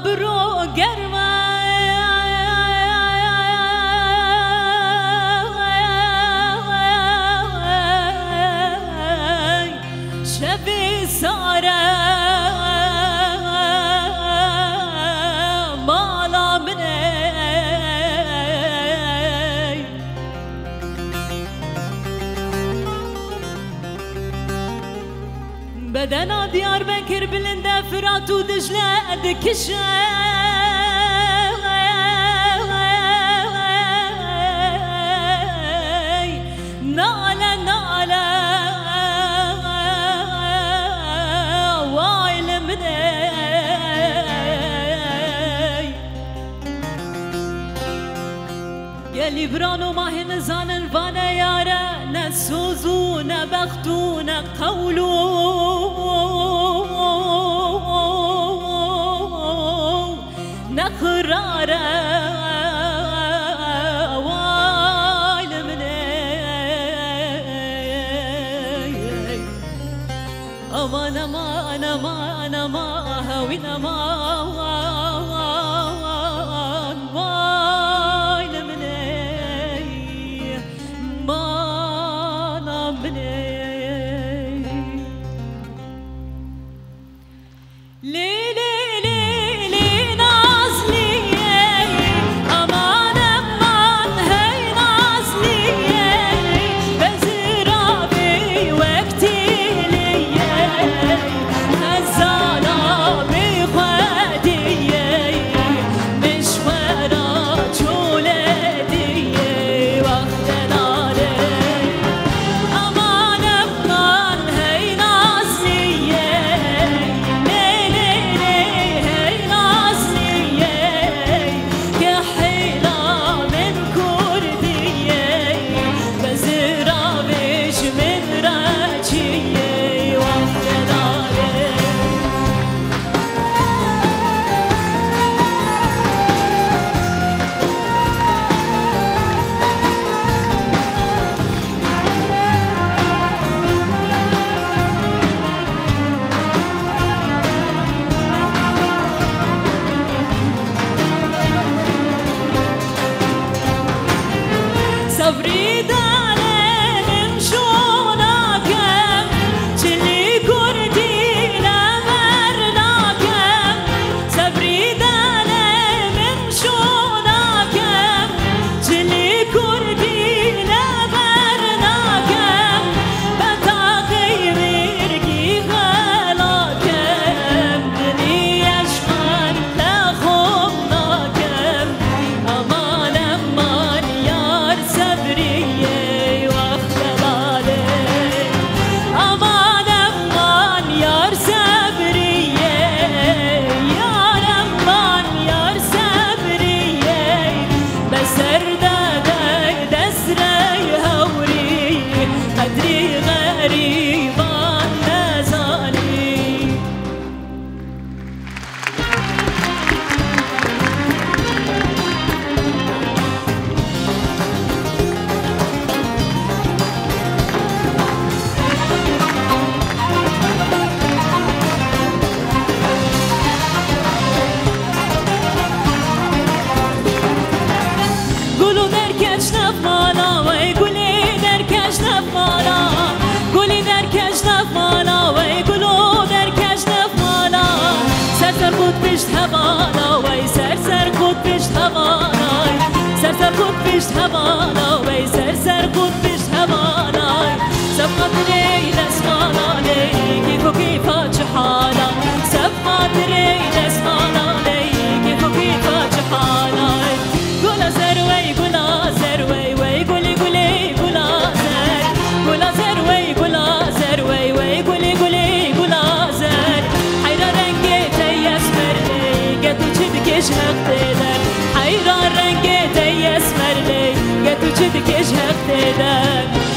برو گرمه شبی ساره مالا منه بدنا ديار بكر بلندا فرات ودجلة دكشة نالا نالا وايل مني يلي برانو ما هن زانن فانا يارا نسوزو نبختو نقولو نقرارا وايل مني امان امان امان امان هاوين امان وايل مني مانا مني پشت هوانا وی سر خود پشت هوانا سبقت ری دستمانا لی کیف و کیفا چه حالا سبقت ری دستمانا لی کیف و کیفا چه حالا گلا زر وی وی گلی گلی گلا زر وی وی گلی گلی گلا زر حیران رنگی تیس مردی گتو چی بکش حق دیدن حیران رنگی تیس مردی گتو چی بکش حق دیدن